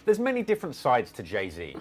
There's many different sides to Jay-Z.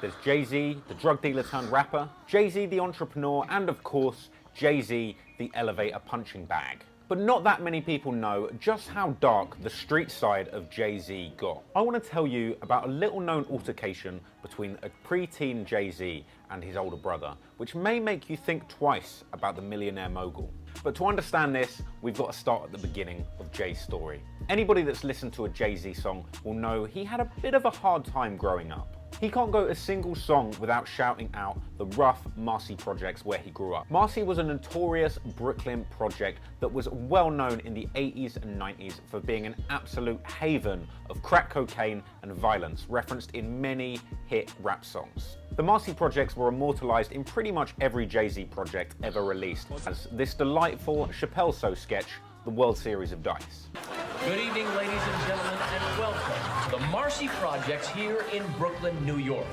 There's Jay-Z, the drug dealer turned rapper, Jay-Z, the entrepreneur, and of course, Jay-Z, the elevator punching bag. But not that many people know just how dark the street side of Jay-Z got. I want to tell you about a little known altercation between a preteen Jay-Z and his older brother, which may make you think twice about the millionaire mogul. But to understand this, we've got to start at the beginning of Jay's story. Anybody that's listened to a Jay-Z song will know he had a bit of a hard time growing up. He can't go a single song without shouting out the rough Marcy projects where he grew up. Marcy was a notorious Brooklyn project that was well known in the 80s and 90s for being an absolute haven of crack cocaine and violence, referenced in many hit rap songs. The Marcy projects were immortalized in pretty much every Jay-Z project ever released, as this delightful Chappelle Show sketch, The World Series of Dice. Good evening, ladies and gentlemen, and welcome to the Marcy Projects here in Brooklyn, New York.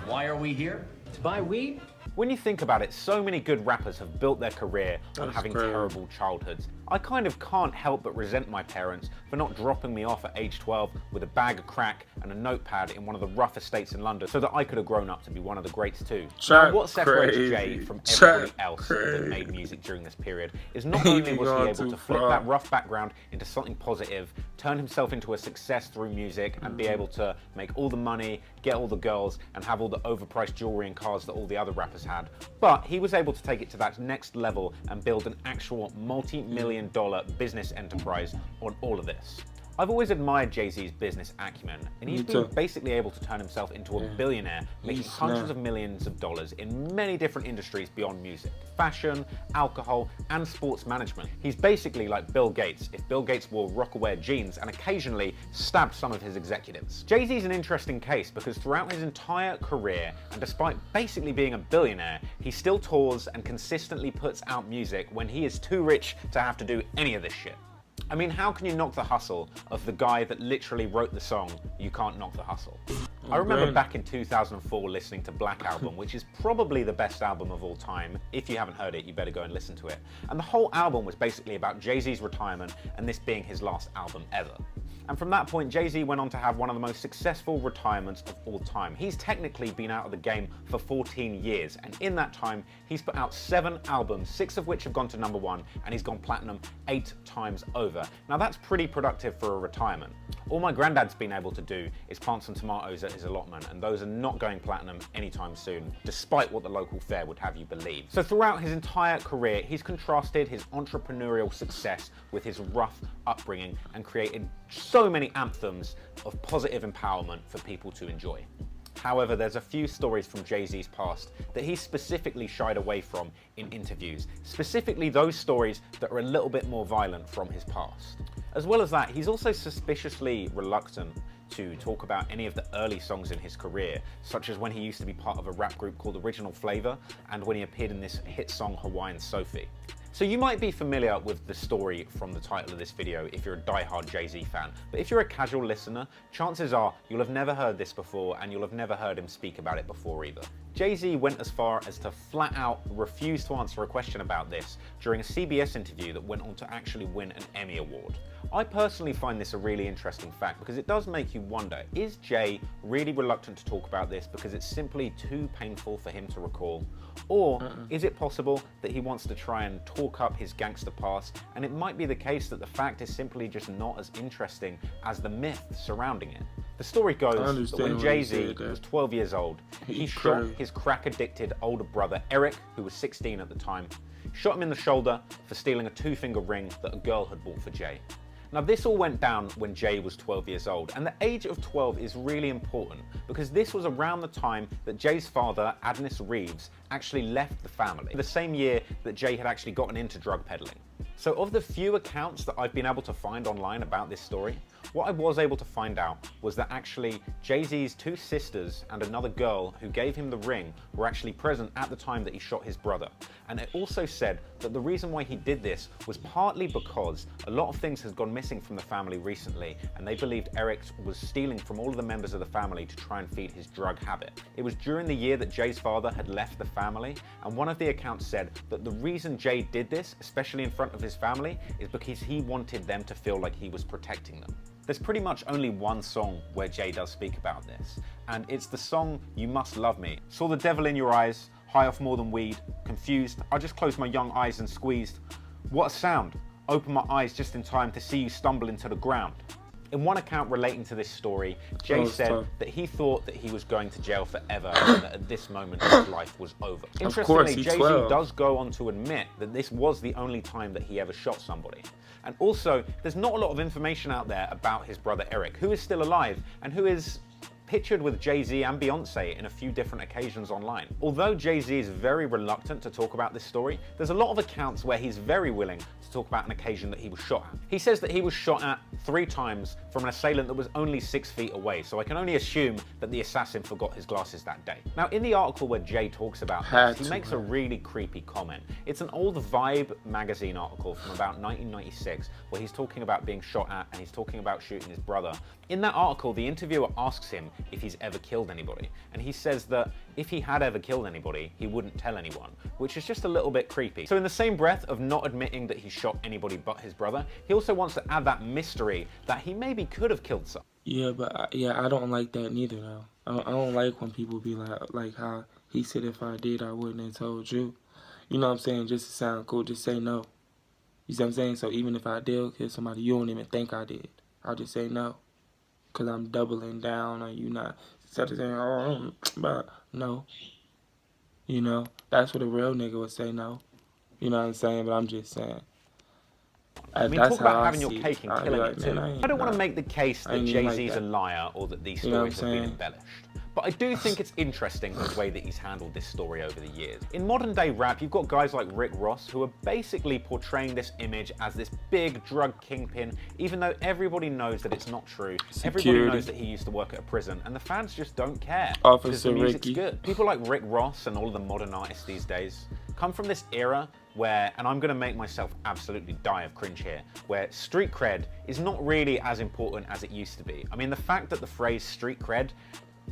Why are we here? To buy weed? When you think about it, so many good rappers have built their career on having great. terrible childhoods. I kind of can't help but resent my parents for not dropping me off at age 12 with a bag of crack and a notepad in one of the rough estates in London so that I could have grown up to be one of the greats too. Now, what separates Jay from everybody else that made music during this period is not only was he able to flip that rough background into something positive, turn himself into a success through music, and be able to make all the money, get all the girls, and have all the overpriced jewelry and cars that all the other rappers had, but he was able to take it to that next level and build an actual multi-million-dollar business enterprise on all of this. I've always admired Jay-Z's business acumen, and he's been basically able to turn himself into a billionaire, making hundreds of millions of dollars in many different industries beyond music. Fashion, alcohol, and sports management. He's basically like Bill Gates, if Bill Gates wore Rocawear jeans and occasionally stabbed some of his executives. Jay-Z's an interesting case because throughout his entire career, and despite basically being a billionaire, he still tours and consistently puts out music when he is too rich to have to do any of this shit. I mean, how can you knock the hustle of the guy that literally wrote the song, You Can't Knock the Hustle? I remember back in 2004 listening to Black Album, which is probably the best album of all time. If you haven't heard it, you better go and listen to it. And the whole album was basically about Jay-Z's retirement and this being his last album ever. And from that point, Jay-Z went on to have one of the most successful retirements of all time. He's technically been out of the game for 14 years, and in that time, he's put out 7 albums, 6 of which have gone to #1, and he's gone platinum 8 times over. Now that's pretty productive for a retirement. All my granddad's been able to do is plant some tomatoes at his allotment, and those are not going platinum anytime soon, despite what the local fair would have you believe. So throughout his entire career, he's contrasted his entrepreneurial success with his rough upbringing and created so many anthems of positive empowerment for people to enjoy. However, there's a few stories from Jay-Z's past that he specifically shied away from in interviews, specifically those stories that are a little bit more violent from his past. As well as that, he's also suspiciously reluctant to talk about any of the early songs in his career, such as when he used to be part of a rap group called Original Flavor and when he appeared in this hit song Hawaiian Sophie. So you might be familiar with the story from the title of this video if you're a diehard Jay-Z fan, but if you're a casual listener, chances are you'll have never heard this before and you'll have never heard him speak about it before either. Jay-Z went as far as to flat out refuse to answer a question about this during a CBS interview that went on to actually win an Emmy Award. I personally find this a really interesting fact because it does make you wonder, is Jay really reluctant to talk about this because it's simply too painful for him to recall? Or is it possible that he wants to try and talk up his gangster past, and it might be the case that the fact is simply just not as interesting as the myth surrounding it? The story goes that when Jay-Z was 12 years old, he shot his crack-addicted older brother Eric, who was 16 at the time, shot him in the shoulder for stealing a 2-finger ring that a girl had bought for Jay. Now this all went down when Jay was 12 years old, and the age of 12 is really important because this was around the time that Jay's father, Adonis Reeves, actually left the family, the same year that Jay had actually gotten into drug peddling. So of the few accounts that I've been able to find online about this story, what I was able to find out was that actually Jay-Z's 2 sisters and another girl who gave him the ring were actually present at the time that he shot his brother. And it also said that the reason why he did this was partly because a lot of things has gone missing from the family recently, and they believed Eric was stealing from all of the members of the family to try and feed his drug habit. It was during the year that Jay's father had left the family, and one of the accounts said that the reason Jay did this, especially in front of his family, is because he wanted them to feel like he was protecting them. There's pretty much only one song where Jay does speak about this, and it's the song You Must Love Me. Saw the devil in your eyes, high off more than weed, confused, I just closed my young eyes and squeezed. What a sound, opened my eyes just in time to see you stumble into the ground. In one account relating to this story, Jay said that he thought that he was going to jail forever and that at this moment his life was over. Interestingly, Jay-Z does go on to admit that this was the only time that he ever shot somebody. And also, there's not a lot of information out there about his brother Eric, who is still alive and who is pictured with Jay-Z and Beyonce in a few different occasions online. Although Jay-Z is very reluctant to talk about this story, there's a lot of accounts where he's very willing to talk about an occasion that he was shot at. He says that he was shot at 3 times from an assailant that was only 6 feet away, so I can only assume that the assassin forgot his glasses that day. Now, in the article where Jay talks about this, he makes a really creepy comment. It's an old Vibe magazine article from about 1996 where he's talking about being shot at and he's talking about shooting his brother. In that article, the interviewer asks him if he's ever killed anybody, and he says that if he had ever killed anybody, he wouldn't tell anyone, which is just a little bit creepy. So in the same breath of not admitting that he shot anybody but his brother, he also wants to add that mystery that he maybe could have killed someone. Yeah, but I don't like that neither though. I don't like when people be like how he said if I did, I wouldn't have told you. You know what I'm saying? Just to sound cool, just say no. You see what I'm saying? So even if I did kill somebody, you don't even think I did. I'll just say no. Because I'm doubling down on you not saying, oh, but no. You know, that's what a real nigga would say no. You know what I'm saying? But I'm just saying. I mean, talk about having your cake and killing it too. I don't want to make the case that Jay-Z's a liar or that these stories have been embellished. But I do think it's interesting the way that he's handled this story over the years. In modern day rap, you've got guys like Rick Ross who are basically portraying this image as this big drug kingpin, even though everybody knows that it's not true. Everybody knows that he used to work at a prison, and the fans just don't care because the music's good. People like Rick Ross and all of the modern artists these days come from this era where, and I'm going to make myself absolutely die of cringe here, where street cred is not really as important as it used to be. I mean, the fact that the phrase street cred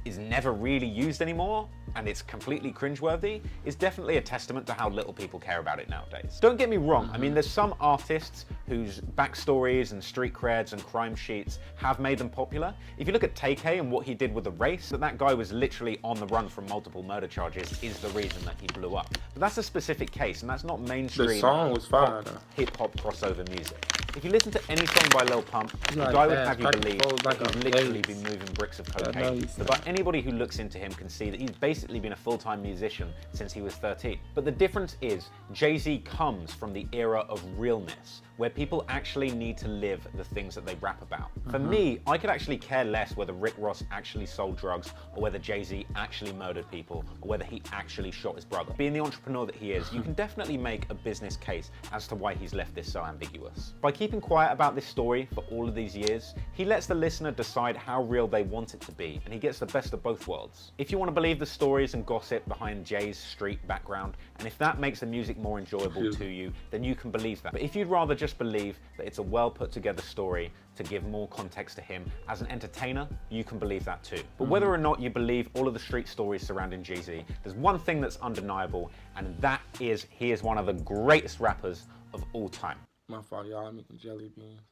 is never really used anymore and it's completely cringeworthy is definitely a testament to how little people care about it nowadays. Don't get me wrong, I mean, there's some artists whose backstories and street creds and crime sheets have made them popular. If you look at Tay-K and what he did with The Race, that guy was literally on the run from multiple murder charges is the reason that he blew up. But that's a specific case and that's not mainstream the song was fire, hip-hop crossover music. If you listen to any song by Lil Pump, the guy would have you believe that he's literally been moving bricks of cocaine. But anybody who looks into him can see that he's basically been a full-time musician since he was 13. But the difference is, Jay-Z comes from the era of realness, where people actually need to live the things that they rap about. For me, I could actually care less whether Rick Ross actually sold drugs, or whether Jay-Z actually murdered people, or whether he actually shot his brother. Being the entrepreneur that he is, you can definitely make a business case as to why he's left this so ambiguous. By keeping quiet about this story for all of these years, he lets the listener decide how real they want it to be, and he gets the best of both worlds. If you want to believe the stories and gossip behind Jay's street background, and if that makes the music more enjoyable to you, then you can believe that. But if you'd rather just believe that it's a well put together story to give more context to him as an entertainer, you can believe that too. But whether or not you believe all of the street stories surrounding Jay-Z, there's one thing that's undeniable, and that is he is one of the greatest rappers of all time. My fault, y'all. I'm making jelly beans.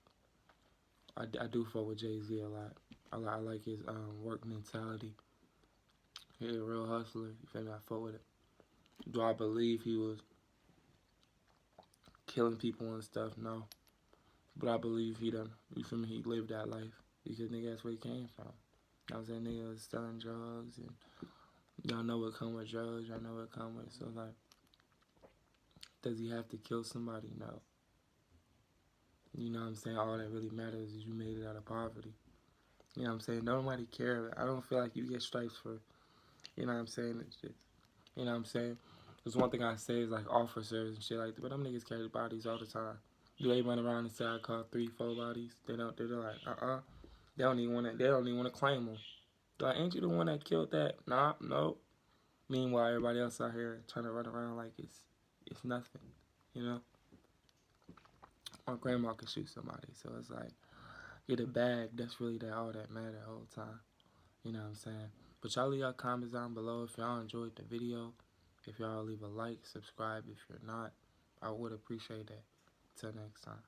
I do fuck with Jay-Z a lot. I like his work mentality. He's a real hustler. You feel me? I fuck with it. Do I believe he was killing people and stuff? No. But I believe he done, you feel me, he lived that life. Because nigga, that's where he came from. I was that nigga was selling drugs, and y'all know what come with drugs, y'all know what come with. So like, does he have to kill somebody? No. You know what I'm saying? All that really matters is you made it out of poverty. You know what I'm saying? Nobody cares. I don't feel like you get stripes for, you know what I'm saying? It's just, you know what I'm saying? There's one thing I say is like officers and shit like that, but them niggas carry bodies all the time. Do they run around and say I caught 3, 4 bodies? They don't. They're like, They don't even want to. They don't even want to claim them. They're like, ain't you the one that killed that? Nah, nope. Meanwhile, everybody else out here trying to run around like it's nothing. You know. My grandma could shoot somebody, so it's like get a bag. That's really all that matter the whole time. You know what I'm saying? But y'all leave y'all comments down below if y'all enjoyed the video. If y'all leave a like, subscribe if you're not. I would appreciate that. Till next time.